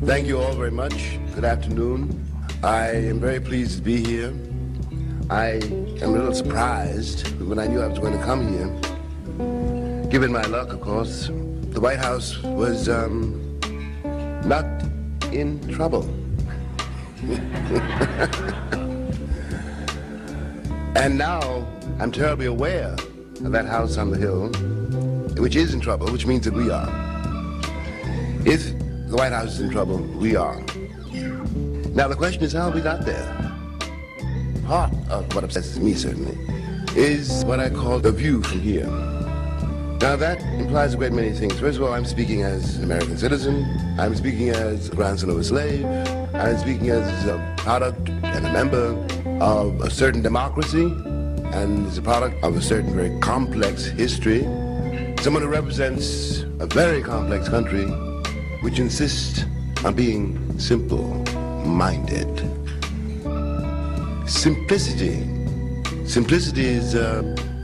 Thank you all very much. Good afternoon. I am very pleased to be here. I am a little surprised when I knew I was going to come here. Given my luck, of course, the White House was not in trouble. And now I'm terribly aware of that house on the hill, which is in trouble, which means that we are. If the White House is in trouble, we are. Now the question is how we got there. Part of what obsesses me, certainly, is what I call the view from here. Now that implies a great many things. First of all, I'm speaking as an American citizen. I'm speaking as a grandson of a slave. I'm speaking as a product and a member of a certain democracy, and as a product of a certain very complex history. Someone who represents a very complex country which insists on being simple-minded. Simplicity. Simplicity is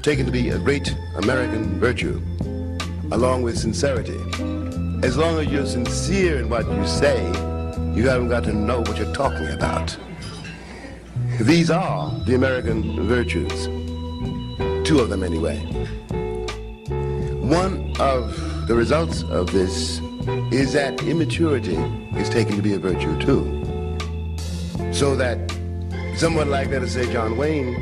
taken to be a great American virtue, along with sincerity. As long as you're sincere in what you say, you haven't got to know what you're talking about. These are the American virtues. Two of them anyway. One of the results of this is that immaturity is taken to be a virtue too. So that someone like, let us say, John Wayne,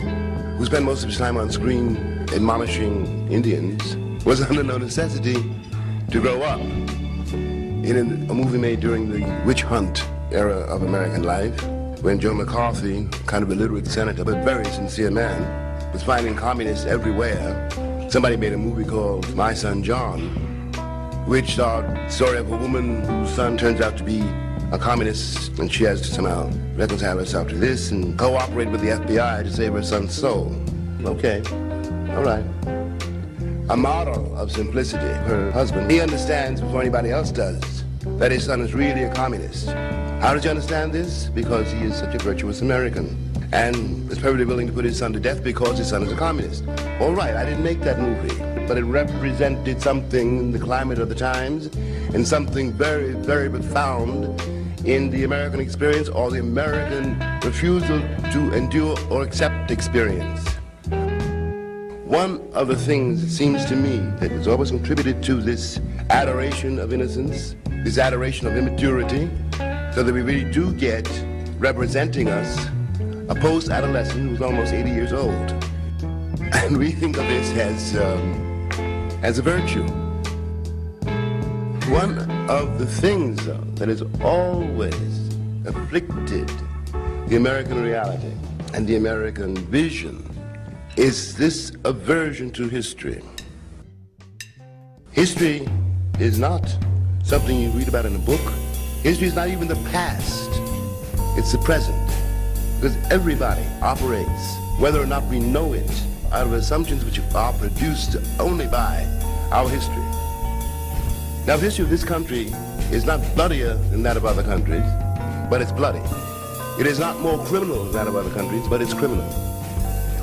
who spent most of his time on screen admonishing Indians, was under no necessity to grow up in a movie made during the witch hunt era of American life, when Joe McCarthy, kind of illiterate senator, but very sincere man, was finding communists everywhere. Somebody made a movie called My Son John, which saw the story of a woman whose son turns out to be a communist, and she has to somehow reconcile herself to this and cooperate with the FBI to save her son's soul. Okay, all right. A model of simplicity. Her husband, he understands before anybody else does that his son is really a communist. How does he understand this? Because he is such a virtuous American and is perfectly willing to put his son to death because his son is a communist. All right, I didn't make that movie, but it represented something in the climate of the times and something very, very profound in the American experience or the American refusal to endure or accept experience. One of the things, it seems to me, that has always contributed to this adoration of innocence, this adoration of immaturity, so that we really do get, representing us, a post-adolescent who's almost 80 years old. And we think of this as a virtue. One of the things, though, that has always afflicted the American reality and the American vision is this aversion to history. History is not something you read about in a book. History is not even the past. It's the present. Because everybody operates, whether or not we know it, out of assumptions which are produced only by our history. Now, the history of this country is not bloodier than that of other countries, but it's bloody. It is not more criminal than that of other countries, but it's criminal.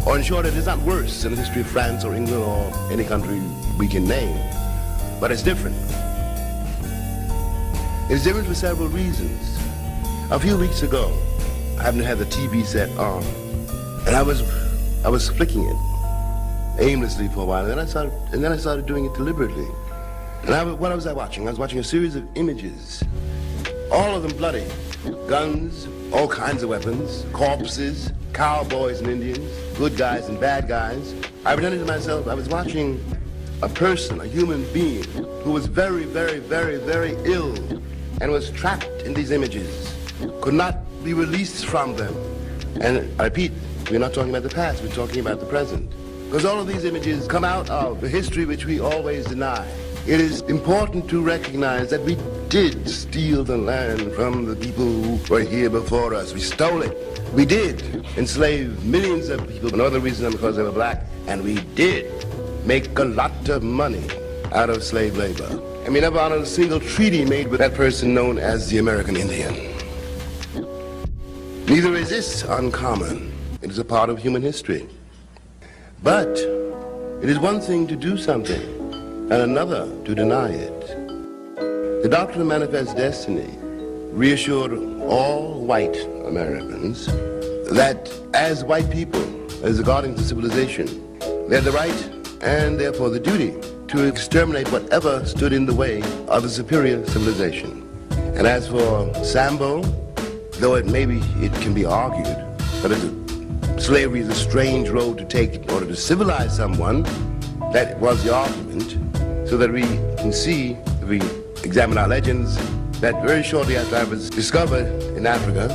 Or in short, it is not worse than the history of France or England or any country we can name, but it's different. It's different for several reasons. A few weeks ago, I happened to have the TV set on, and I was flicking it aimlessly for a while, and then I started doing it deliberately. And what was I watching? I was watching a series of images, all of them bloody. Guns, all kinds of weapons, corpses, cowboys and Indians, good guys and bad guys. I pretended to myself I was watching a person, a human being, who was very, very, very, very ill and was trapped in these images, could not be released from them. And I repeat, we're not talking about the past, we're talking about the present. Because all of these images come out of the history which we always deny. It is important to recognize that we did steal the land from the people who were here before us. We stole it. We did enslave millions of people for no other reason than because they were black. And we did make a lot of money out of slave labor. And we never honored a single treaty made with that person known as the American Indian. Neither is this uncommon. It is a part of human history. But it is one thing to do something and another to deny it. The doctrine of manifest destiny reassured all white Americans that as white people, as the guardians of civilization, they had the right and therefore the duty to exterminate whatever stood in the way of a superior civilization. And as for Sambo, though it can be argued that slavery is a strange road to take in order to civilize someone, that was the argument, so that we can see, if we examine our legends, that very shortly after I was discovered in Africa,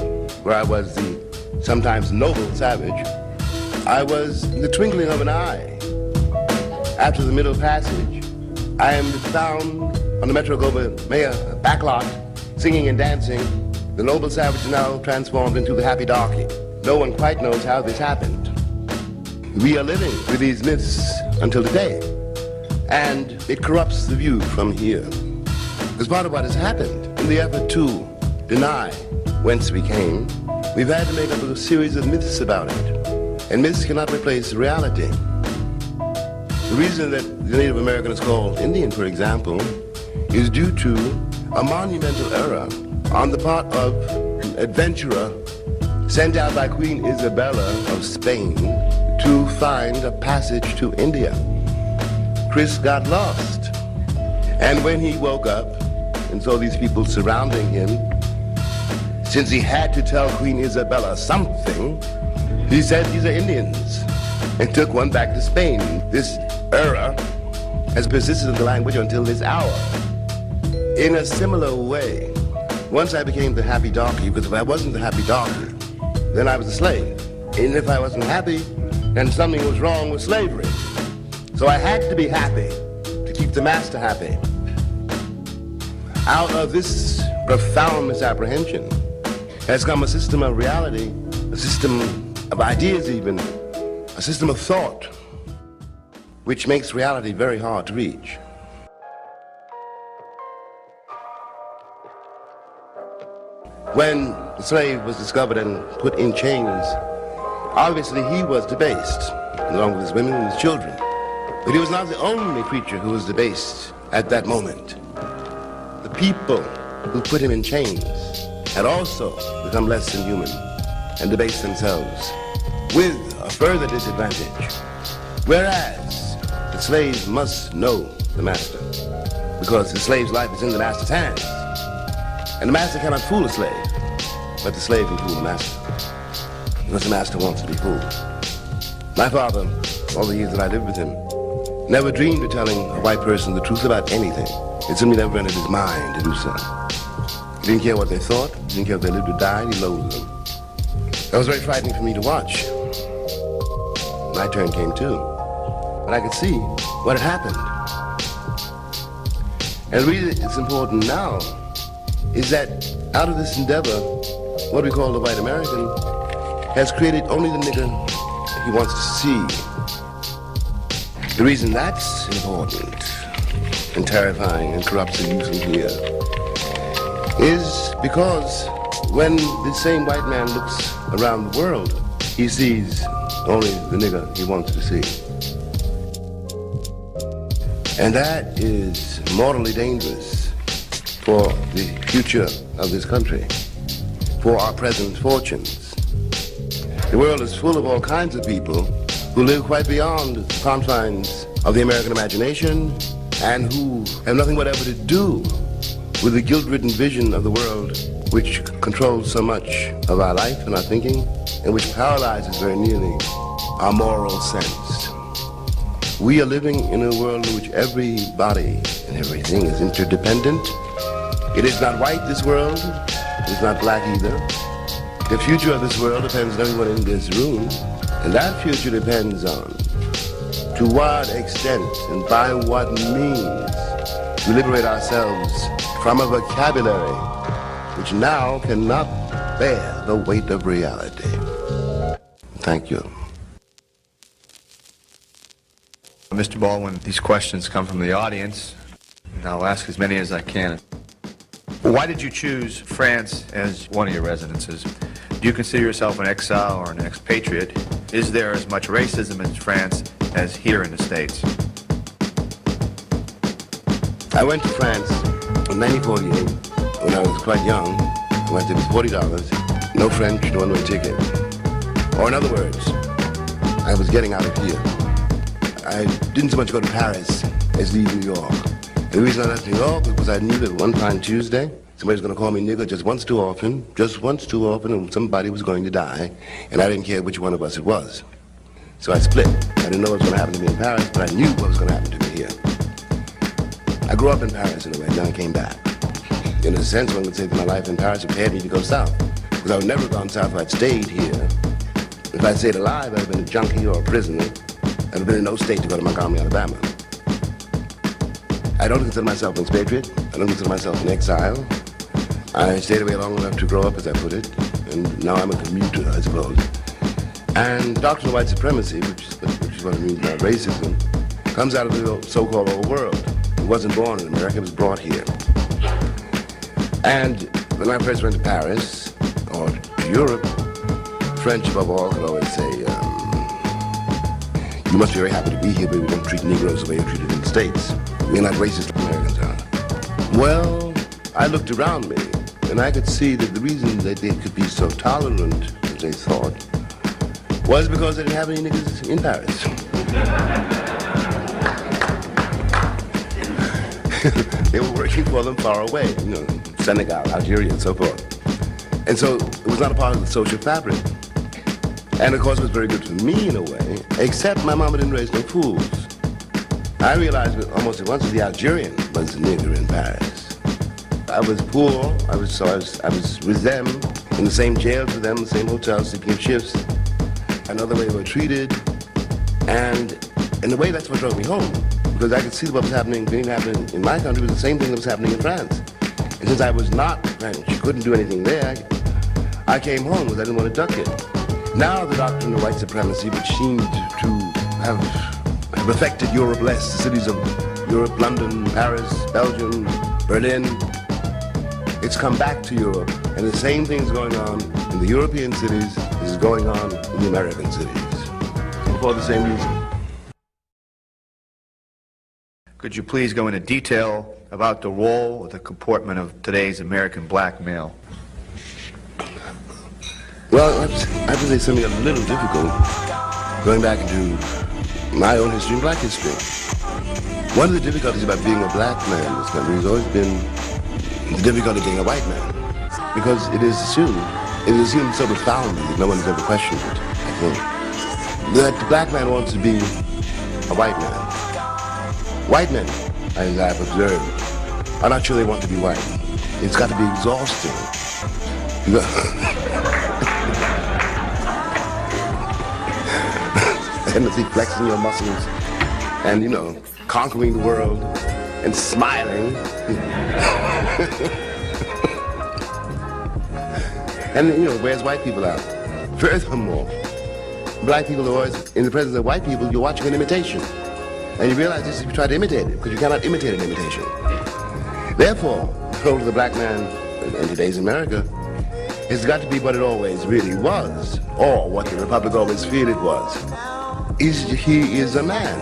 where I was the sometimes noble savage, I was in the twinkling of an eye. After the Middle Passage, I am found on the Metro Goldwyn Mayer backlot, singing and dancing. The noble savage is now transformed into the happy darky. No one quite knows how this happened. We are living with these myths until today, and it corrupts the view from here. As part of what has happened, in the effort to deny whence we came, we've had to make up a series of myths about it, and myths cannot replace reality. The reason that the Native American is called Indian, for example, is due to a monumental error on the part of an adventurer sent out by Queen Isabella of Spain to find a passage to India. Chris got lost, and when he woke up and saw these people surrounding him, since he had to tell Queen Isabella something, he said, "These are Indians," and took one back to Spain. This error has persisted in the language until this hour. In a similar way, once I became the happy darky, because if I wasn't the happy darky, then I was a slave. And if I wasn't happy, then something was wrong with slavery. So I had to be happy to keep the master happy. Out of this profound misapprehension has come a system of reality, a system of ideas even, a system of thought, which makes reality very hard to reach. When the slave was discovered and put in chains, obviously he was debased, along with his women and his children. But he was not the only creature who was debased at that moment. The people who put him in chains had also become less than human and debased themselves, with a further disadvantage. Whereas the slave must know the master, because the slave's life is in the master's hands. And the master cannot fool a slave, but the slave can fool the master, because the master wants to be fooled. My father, all the years that I lived with him, never dreamed of telling a white person the truth about anything. It simply never entered his mind to do so. He didn't care what they thought, he didn't care if they lived or died, he loathed them. That was very frightening for me to watch. My turn came too, but I could see what had happened. And the reason it's important now is that out of this endeavor, what we call the white American has created only the nigger he wants to see. The reason that's important and terrifying and corrupts the youth in here is because when the same white man looks around the world, he sees only the nigger he wants to see. And that is mortally dangerous for the future of this country, for our present fortunes. The world is full of all kinds of people who live quite beyond the confines of the American imagination and who have nothing whatever to do with the guilt-ridden vision of the world which controls so much of our life and our thinking and which paralyzes very nearly our moral sense. We are living in a world in which everybody and everything is interdependent. It is not white, this world. It is not black either. The future of this world depends on everyone in this room, and that future depends on to what extent and by what means we liberate ourselves from a vocabulary which now cannot bear the weight of reality. Thank you. Mr. Baldwin, these questions come from the audience, and I'll ask as many as I can. Why did you choose France as one of your residences? Do you consider yourself an exile or an expatriate? Is there as much racism in France as here in the States? I went to France in 1948 when I was quite young, When I said it was $40, no French, no one-way ticket. Or in other words, I was getting out of here. I didn't so much go to Paris as leave New York. And the reason I left New York was because I knew that one fine Tuesday, somebody was going to call me nigger just once too often, and somebody was going to die, and I didn't care which one of us it was. So I split. I didn't know what was going to happen to me in Paris, but I knew what was going to happen to me here. I grew up in Paris in a way, then I came back. In a sense, one could say that my life in Paris prepared me to go south, because I would never have gone south if I'd stayed here. If I'd stayed alive, I'd have been a junkie or a prisoner. I'd have been in no state to go to Montgomery, Alabama. I don't consider myself an expatriate. I don't consider myself an exile. I stayed away long enough to grow up, as I put it, and now I'm a commuter, I suppose. And doctrine of white supremacy, which is what it means by racism, comes out of the so-called old world. It wasn't born in America, it was brought here. And when I first went to Paris, or to Europe, French above all could always say, you must be very happy to be here, but we don't treat Negroes the way you're treated in the States. We're not racist like Americans are. Well, I looked around me, and I could see that the reason that they could be so tolerant, as they thought, was because they didn't have any niggas in Paris. They were working for them far away, you know, Senegal, Algeria, and so forth. And so it was not a part of the social fabric. And of course it was very good for me in a way, except my mama didn't raise no fools. I realized almost at once that the Algerian was the nigger in Paris. I was poor, I was with them, in the same jails with them, the same hotels, sleeping in shifts. I know the way we were treated, and in a way that's what drove me home, because I could see what was happening in my country was the same thing that was happening in France. And since I was not French, couldn't do anything there, I came home because I didn't want to duck it. Now the doctrine of white supremacy, which seemed to have affected Europe less, the cities of Europe, London, Paris, Belgium, Berlin, it's come back to Europe, and the same thing's going on in the European cities as is going on in the American cities, for the same reason. Could you please go into detail about the role of the comportment of today's American black male? Well, I have to say something a little difficult, going back into my own history and black history. One of the difficulties about being a black man in this country has always been the difficulty of being a white man, because it is assumed so profoundly that no one has ever questioned it, I think, that the black man wants to be a white man. White men, as I've observed, are not sure they want to be white. It's got to be exhausting. Endlessly flexing your muscles and, you know, conquering the world and smiling. And, you know, where's white people out? Furthermore, black people are always, in the presence of white people, you're watching an imitation. And you realize this if you try to imitate it, because you cannot imitate an imitation. Therefore, the role of the black man in today's America has got to be what it always really was, or what the Republic always feared it was. He is a man.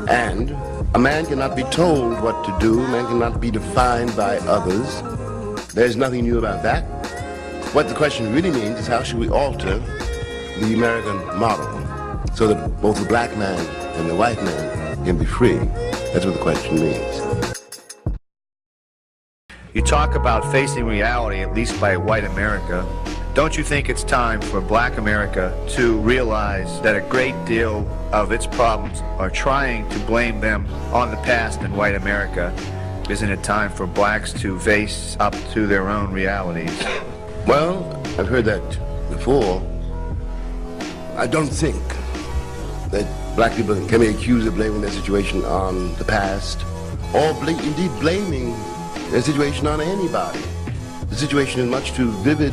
And a man cannot be told what to do, a man cannot be defined by others. There's nothing new about that. What the question really means is how should we alter the American model so that both the black man and the white man can be free. That's what the question means. You talk about facing reality, at least by white America. Don't you think it's time for black America to realize that a great deal of its problems are trying to blame them on the past in white America? Isn't it time for blacks to face up to their own realities? Well, I've heard that before. I don't think that black people can be accused of blaming their situation on the past, or indeed blaming their situation on anybody. The situation is much too vivid,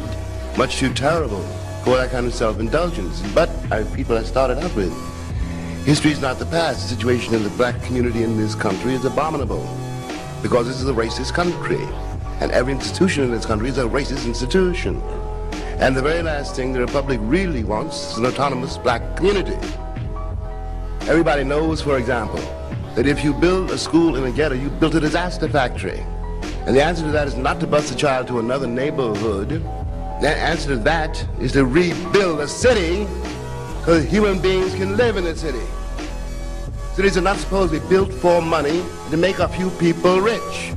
much too terrible for that kind of self-indulgence. But people I started out with, history is not the past. The situation in the black community in this country is abominable, because this is a racist country, and every institution in this country is a racist institution. And the very last thing the Republic really wants is an autonomous black community. Everybody knows, for example, that if you build a school in a ghetto, you built a disaster factory. And the answer to that is not to bus the child to another neighborhood. The answer to that is to rebuild a city so that human beings can live in the city. Cities are not supposed to be built for money to make a few people rich.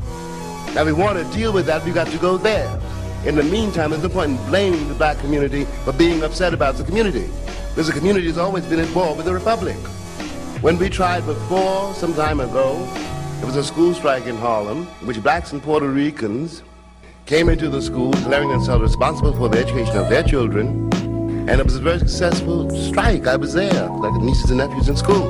Now, if we want to deal with that, we've got to go there. In the meantime, there's no point in blaming the black community for being upset about the community, because the community has always been at war with the Republic. When we tried before, some time ago, there was a school strike in Harlem, in which blacks and Puerto Ricans came into the schools, declaring themselves responsible for the education of their children, and it was a very successful strike. I was there, like nieces and nephews in school.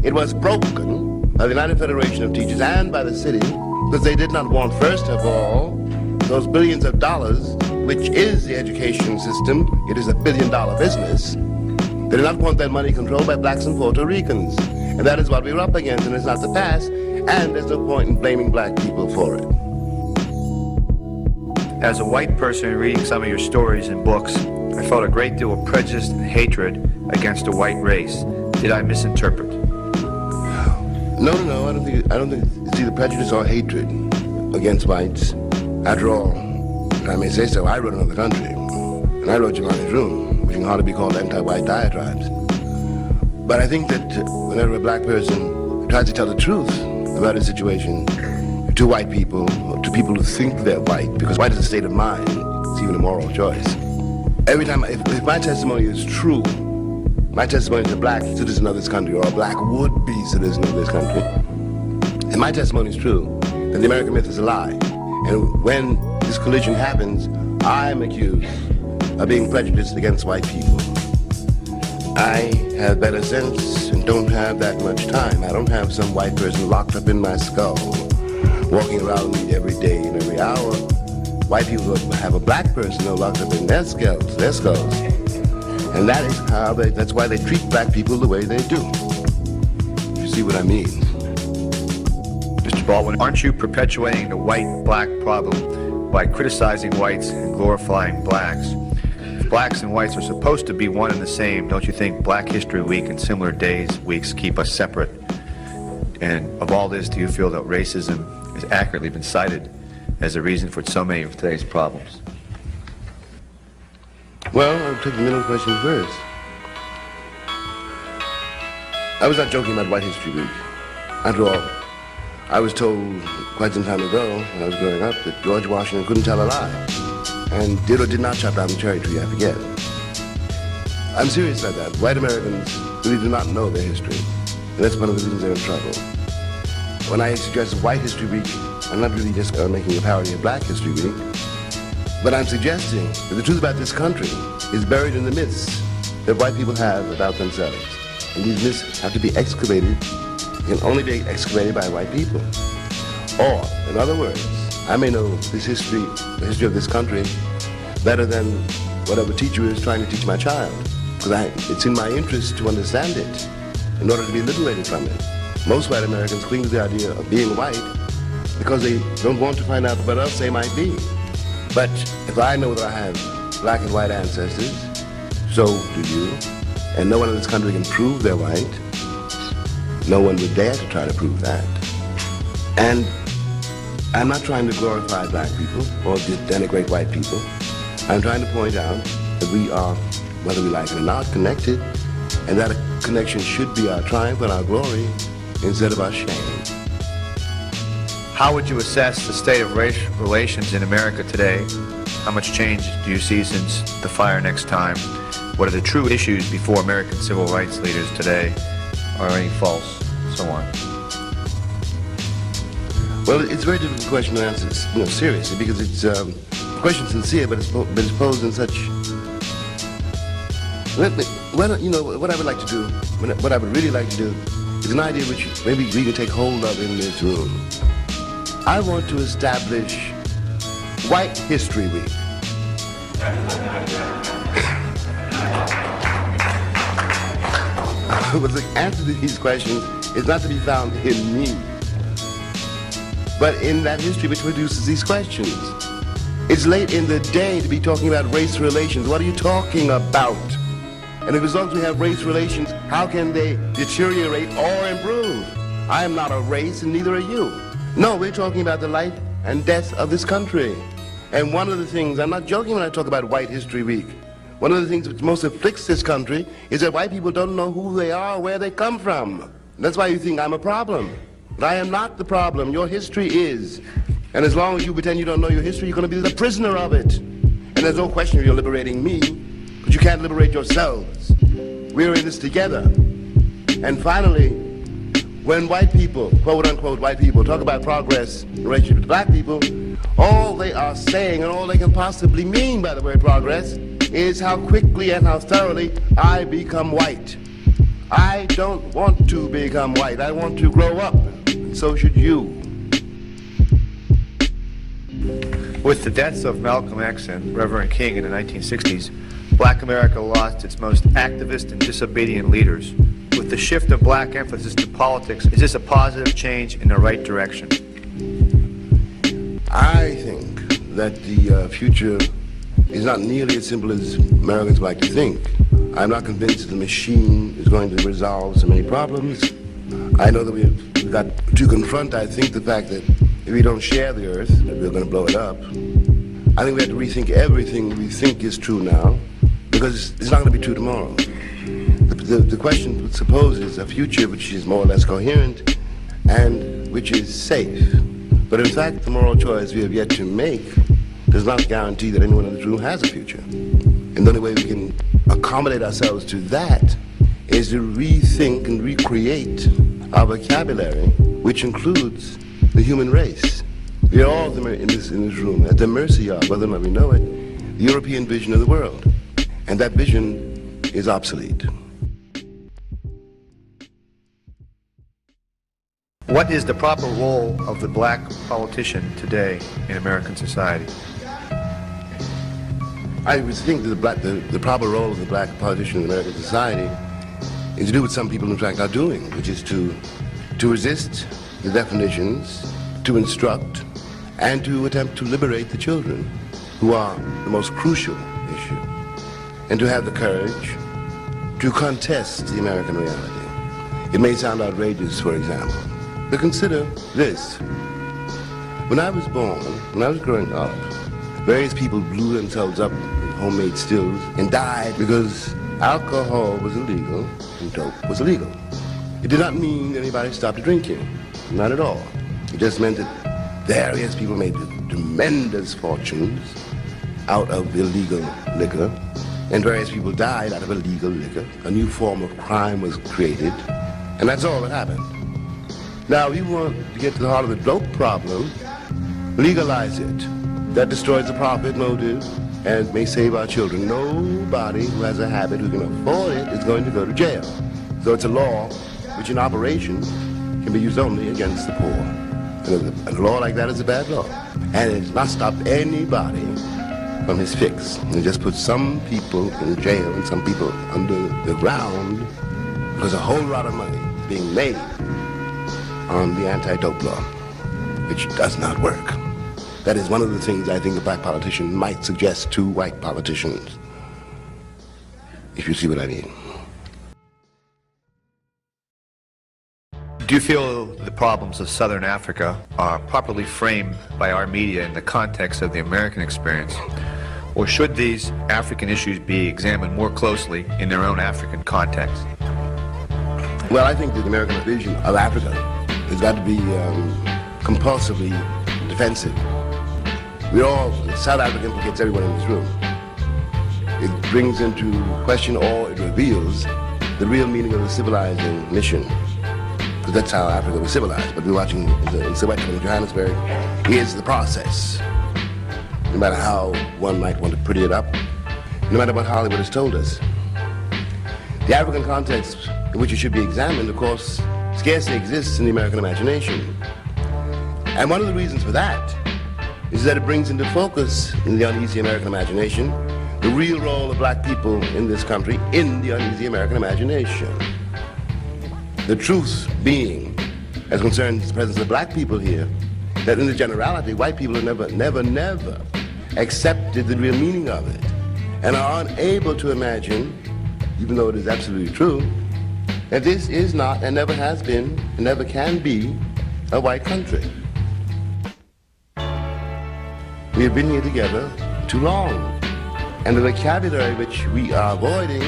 It was broken by the United Federation of Teachers and by the city, because they did not want, first of all, those billions of dollars, which is the education system. It is a billion-dollar business. They did not want that money controlled by blacks and Puerto Ricans. And that is what we were up against, and it's not the past, and there's no point in blaming black people for it. As a white person reading some of your stories and books, I felt a great deal of prejudice and hatred against the white race. Did I misinterpret? No, I don't think it's either prejudice or hatred against whites. After all, if I may say so, I wrote Another Country, and I wrote Giovanni's Room, which can hardly be called anti-white diatribes. But I think that whenever a black person tries to tell the truth about a situation to white people, or to people who think they're white, because white is a state of mind, it's even a moral choice. Every time, if my testimony is true, my testimony is a black citizen of this country, or a black would-be citizen of this country, and my testimony is true, then the American myth is a lie. And when this collision happens, I'm accused of being prejudiced against white people. I have better sense and don't have that much time. I don't have some white person locked up in my skull, walking around me every day and every hour. White people have a black person locked up in their skulls. And that is that's why they treat black people the way they do. You see what I mean? Mr. Baldwin, aren't you perpetuating the white-black problem by criticizing whites and glorifying blacks? If blacks and whites are supposed to be one and the same, don't you think Black History Week and similar days, weeks keep us separate? And of all this, do you feel that racism has accurately been cited as a reason for so many of today's problems? Well, I'll take the middle question first. I was not joking about White History Week. After all, I was told quite some time ago, when I was growing up, that George Washington couldn't tell a lie, and did or did not chop down the cherry tree, I forget. I'm serious about that. White Americans really do not know their history, and that's one of the reasons they're in trouble. When I suggest White History Week, I'm not really just making a parody of Black History Week, but I'm suggesting that the truth about this country is buried in the myths that white people have about themselves. And these myths have to be excavated, can only be excavated by white people. Or, in other words, I may know this history, the history of this country, better than whatever teacher is trying to teach my child, because it's in my interest to understand it in order to be liberated from it. Most white Americans cling to the idea of being white because they don't want to find out what else they might be. But if I know that I have black and white ancestors, so do you, and no one in this country can prove they're white, no one would dare to try to prove that. And I'm not trying to glorify black people or denigrate white people. I'm trying to point out that we are, whether we like it or not, connected, and that a connection should be our triumph and our glory instead of our shame. How would you assess the state of race relations in America today? How much change do you see since the fire next time? What are the true issues before American civil rights leaders today? Are any false? So on. Well, it's a very difficult question to answer, seriously, because it's the question's sincere, but it's posed in such. What I would like to do, what I would really like to do, is an idea which maybe we can take hold of in this room. I want to establish White History Week. But the answer to these questions is not to be found in me, but in that history which produces these questions. It's late in the day to be talking about race relations. What are you talking about? And if as long as we have race relations, how can they deteriorate or improve? I am not a race, and neither are you. No, we're talking about the life and death of this country. And one of the things, I'm not joking when I talk about White History Week, one of the things that most afflicts this country is that white people don't know who they are, where they come from. That's why you think I'm a problem. But I am not the problem. Your history is. And as long as you pretend you don't know your history, you're going to be the prisoner of it. And there's no question of you're liberating me, but you can't liberate yourselves. We're in this together. And finally, when white people, quote unquote white people, talk about progress in relationship to black people, all they are saying and all they can possibly mean by the word progress is how quickly and how thoroughly I become white. I don't want to become white. I want to grow up. And so should you. With the deaths of Malcolm X and Reverend King in the 1960s, Black America lost its most activist and disobedient leaders. With the shift of black emphasis to politics, is this a positive change in the right direction? I think that the future is not nearly as simple as Americans like to think. I'm not convinced that the machine is going to resolve so many problems. I know that we've got to confront, I think, the fact that if we don't share the earth, that we're going to blow it up. I think we have to rethink everything we think is true now, because it's not going to be true tomorrow. The question supposes a future which is more or less coherent and which is safe. But in fact, the moral choice we have yet to make does not guarantee that anyone in this room has a future. And the only way we can accommodate ourselves to that is to rethink and recreate our vocabulary, which includes the human race. We are all in this room at the mercy of, whether or not we know it, the European vision of the world. And that vision is obsolete. What is the proper role of the black politician today in American society? I would think that the proper role of the black politician in American society is to do what some people in fact are doing, which is to resist the definitions, to instruct, and to attempt to liberate the children, who are the most crucial issue, and to have the courage to contest the American reality. It may sound outrageous, for example, but consider this. When I was born, when I was growing up, various people blew themselves up with homemade stills and died because alcohol was illegal and dope was illegal. It did not mean anybody stopped drinking, not at all. It just meant that various people made tremendous fortunes out of illegal liquor, and various people died out of illegal liquor. A new form of crime was created, and that's all that happened. Now, if you want to get to the heart of the dope problem, legalize it. That destroys the profit motive and may save our children. Nobody who has a habit who can afford it is going to go to jail. So it's a law which in operation can be used only against the poor. And a law like that is a bad law. And it does not stop anybody from his fix. It just puts some people in jail and some people under the ground because a whole lot of money is being made on the anti-dope law, which does not work. That is one of the things I think a black politician might suggest to white politicians, if you see what I mean. Do you feel the problems of Southern Africa are properly framed by our media in the context of the American experience? Or should these African issues be examined more closely in their own African context? Well, I think that the American vision of Africa has got to be compulsively defensive. South Africa implicates everyone in this room. It brings into question, or it reveals, the real meaning of the civilizing mission. Because that's how Africa was civilized. But we're watching in Soweto and Johannesburg, here's the process. No matter how one might want to pretty it up, no matter what Hollywood has told us. The African context in which it should be examined, of course, scarcely exists in the American imagination. And one of the reasons for that is that it brings into focus in the uneasy American imagination the real role of black people in this country in the uneasy American imagination. The truth being, as concerns the presence of black people here, that in the generality, white people have never accepted the real meaning of it and are unable to imagine, even though it is absolutely true, that this is not and never has been and never can be a white country. we have been here together too long. And the vocabulary which we are avoiding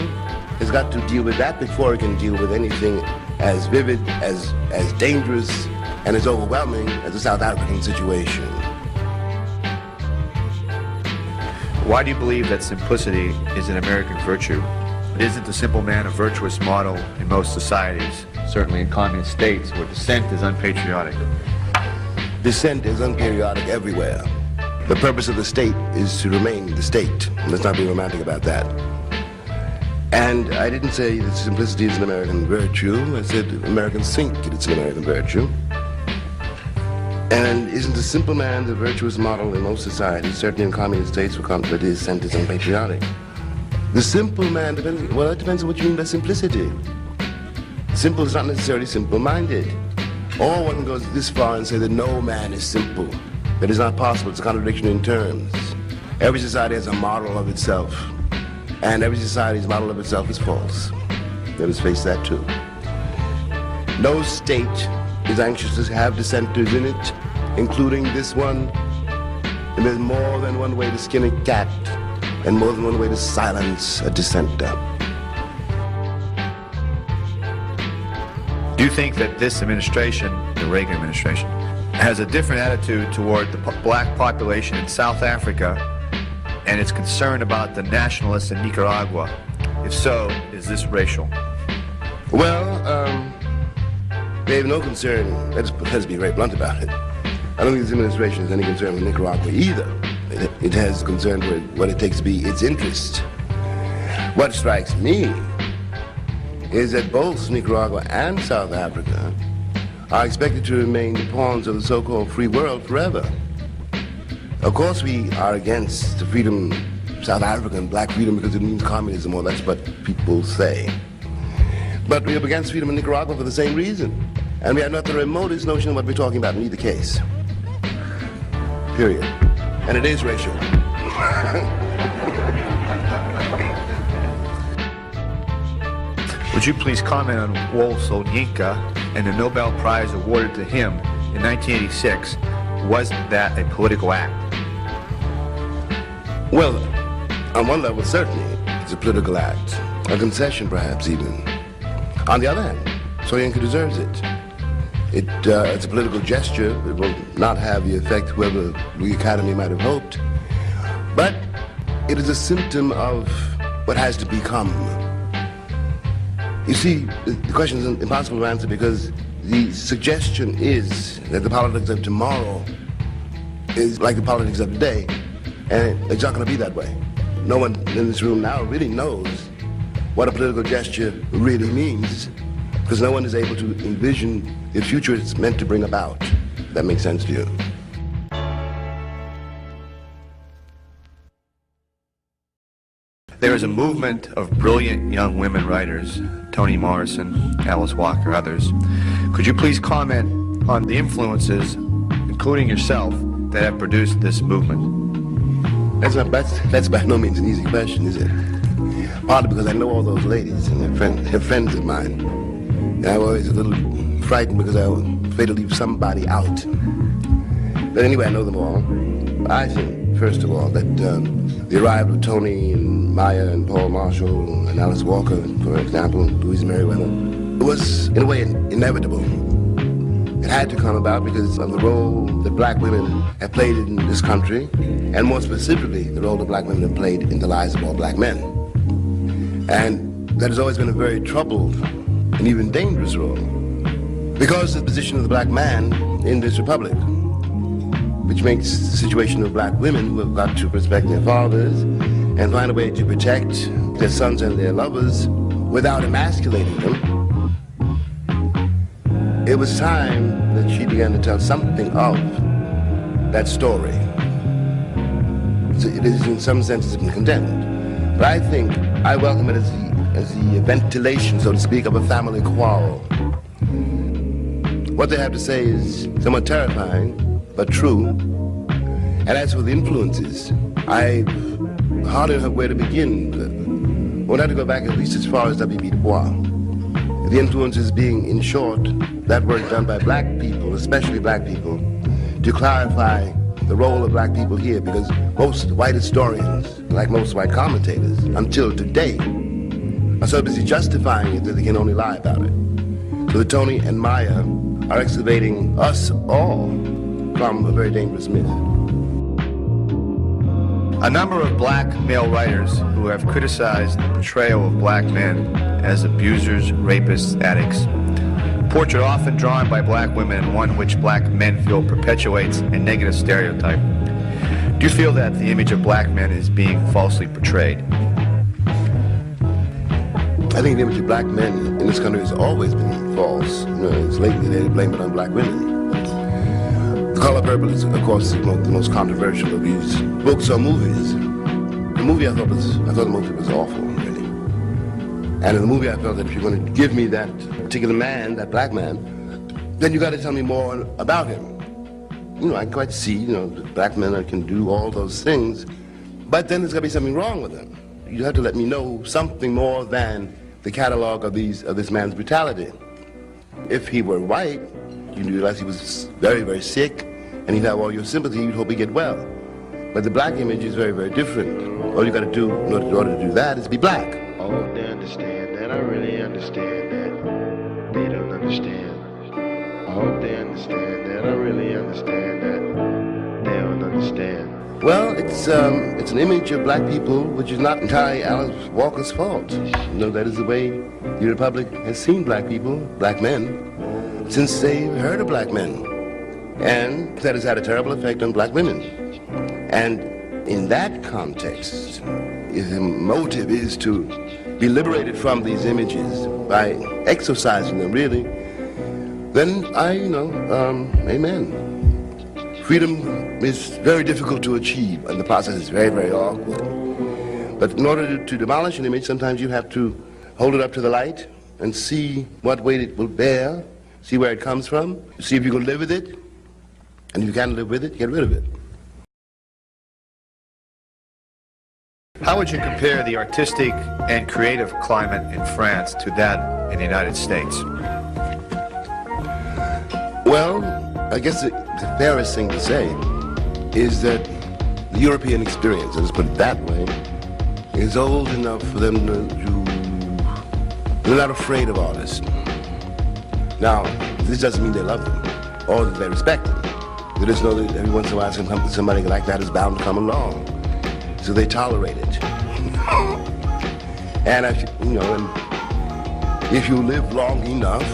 has got to deal with that before it can deal with anything as vivid, as dangerous, and as overwhelming as the South African situation. Why do you believe that simplicity is an American virtue? Isn't the simple man a virtuous model in most societies, certainly in communist states where dissent is unpatriotic? Dissent is unpatriotic everywhere. The purpose of the state is to remain the state. Let's not be romantic about that. And I didn't say that simplicity is an American virtue. I said Americans think it's an American virtue. And isn't the simple man the virtuous model in most societies, certainly in communist states where dissent is unpatriotic? The simple man depends, well, it depends on what you mean by simplicity. Simple is not necessarily simple-minded. Or one goes this far and say that no man is simple. That is not possible. It's a contradiction in terms. Every society has a model of itself. And every society's model of itself is false. Let us face that too. No state is anxious to have dissenters in it, including this one. And there's more than one way to skin a cat, and more than one way to silence a dissenter. Do you think that this administration, the Reagan administration, has a different attitude toward the black population in South Africa and its concern about the nationalists in Nicaragua? If so, is this racial? Well, they have no concern. Let's be very blunt about it. I don't think this administration has any concern with Nicaragua either. It has concern with what it takes to be its interest. What strikes me is that both Nicaragua and South Africa are expected to remain the pawns of the so-called free world forever. Of course, we are against the freedom, South African black freedom, because it means communism, or that's what people say. But we are against freedom in Nicaragua for the same reason. And we have not the remotest notion of what we're talking about in either case. Period. And it is racial. Would you please comment on Wole Soyinka and the Nobel Prize awarded to him in 1986? Was that a political act? Well, on one level, certainly, it's a political act. A concession, perhaps, even. On the other hand, Soyinka deserves it. It's a political gesture. It will not have the effect whoever the Academy might have hoped. But it is a symptom of what has to become. You see, the question is impossible to answer because the suggestion is that the politics of tomorrow is like the politics of today, and it's not going to be that way. No one in this room now really knows what a political gesture really means, because no one is able to envision the future it's meant to bring about. If that makes sense to you. There is a movement of brilliant young women writers, Toni Morrison, Alice Walker, others. Could you please comment on the influences, including yourself, that have produced this movement? That's by no means an easy question, is it? Partly because I know all those ladies, and they're friends of mine. And I'm always a little frightened because I'm afraid to leave somebody out. But anyway, I know them all. I think, first of all, that the arrival of Toni and Maya and Paul Marshall and Alice Walker, for example, Louise Merriweather, was, in a way, inevitable. It had to come about because of the role that black women have played in this country, and more specifically, the role that black women have played in the lives of all black men. And that has always been a very troubled and even dangerous role, because of the position of the black man in this republic, which makes the situation of black women who have got to respect their fathers and find a way to protect their sons and their lovers without emasculating them. It was time that she began to tell something of that story. It is in some senses been condemned, but I think I welcome it as the ventilation, so to speak, of a family quarrel. What they have to say is somewhat terrifying, but true. And as for the influences, I hardly know where to begin. We'll have to go back at least as far as W.B. Du Bois. The influences being, in short, that work done by black people, especially black people, to clarify the role of black people here, because most white historians, like most white commentators, until today, are so busy justifying it that they can only lie about it. So that Tony and Maya are excavating us all from a very dangerous myth. A number of black male writers who have criticized the portrayal of black men as abusers, rapists, addicts. Portrait often drawn by black women and one which black men feel perpetuates a negative stereotype. Do you feel that the image of black men is being falsely portrayed? I think the image of black men in this country has always been false. It's lately they blame it on black women. The Color Purple is, of course, the most controversial of these books or movies. The movie I thought the movie was awful, really. And in the movie I felt that if you're going to give me that particular man, that black man, then you got to tell me more about him. I can quite see, that black men can do all those things, but then there's got to be something wrong with them. You have to let me know something more than the catalog of this man's brutality. If he were white, you'd realize he was very, very sick, and he'd have all your sympathy, you'd hope he'd get well. But the black image is very, very different. All you got to do in order to do that is be black. Oh, they understand that. I really understand that. They don't understand. I hope they understand that. I really understand that. They don't understand. Well, it's an image of black people which is not entirely Alice Walker's fault. That is the way the Republic has seen black people, black men, since they've heard of black men. And that has had a terrible effect on black women. And in that context, if the motive is to be liberated from these images by exorcising them, really, then amen. Freedom is very difficult to achieve, and the process is very, very awkward. But in order to demolish an image, sometimes you have to hold it up to the light and see what weight it will bear, see where it comes from, see if you can live with it, and if you can't live with it, get rid of it. How would you compare the artistic and creative climate in France to that in the United States? Well, I guess the fairest thing to say is that the European experience, let's put it that way, is old enough for them they're not afraid of artists. Now, this doesn't mean they love them or that they respect them. They just know that every once in a while somebody like that is bound to come along. So they tolerate it. And if you live long enough,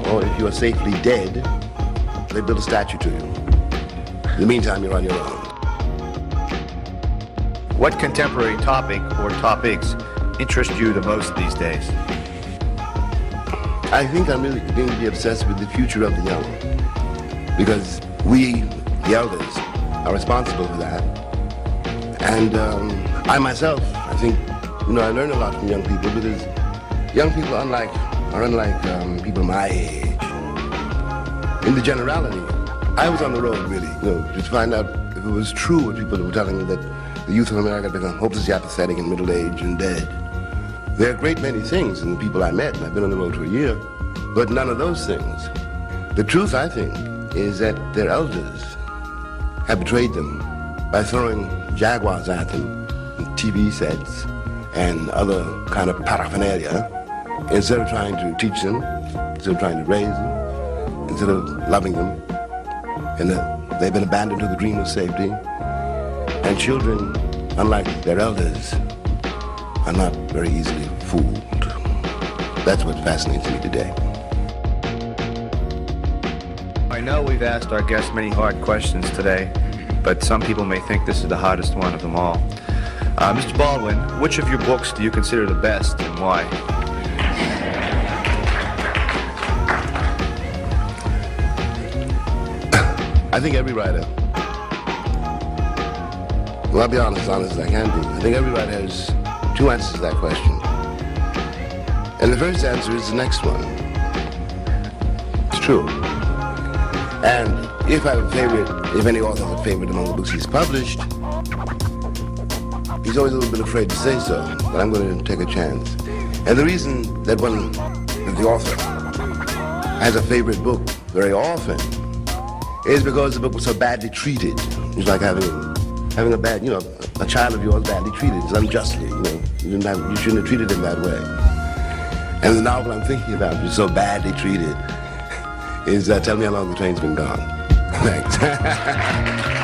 or if you are safely dead, they build a statue to you. In the meantime, you're on your own. What contemporary topic or topics interest you the most these days? I think I'm really going to be obsessed with the future of the young. Because we, the elders, are responsible for that. And I myself, I think, I learn a lot from young people because young people are unlike people my age. In the generality, I was on the road really, to find out if it was true what people were telling me that the youth of America had become hopelessly apathetic and middle-aged and dead. There are a great many things in the people I met, and I've been on the road for a year, but none of those things. The truth, I think, is that their elders have betrayed them by throwing Jaguars at them, and TV sets, and other kind of paraphernalia, instead of trying to teach them, instead of trying to raise them, instead of loving them. And they've been abandoned to the dream of safety. And children, unlike their elders, are not very easily fooled. That's what fascinates me today. I know we've asked our guests many hard questions today, but some people may think this is the hardest one of them all. Mr. Baldwin, which of your books do you consider the best and why? I think every writer, well, I'll be honest as I can be, I think every writer has two answers to that question. And the first answer is the next one. It's true. And if I have a favorite, if any author has a favorite among the books he's published, he's always a little bit afraid to say so, but I'm going to take a chance. And the reason that the author has a favorite book very often is because the book was so badly treated. It's like having a bad, a child of yours badly treated. It's unjustly, you shouldn't have treated him that way. And the novel I'm thinking about, which is so badly treated, is Tell Me How Long the Train's Been Gone. Thanks.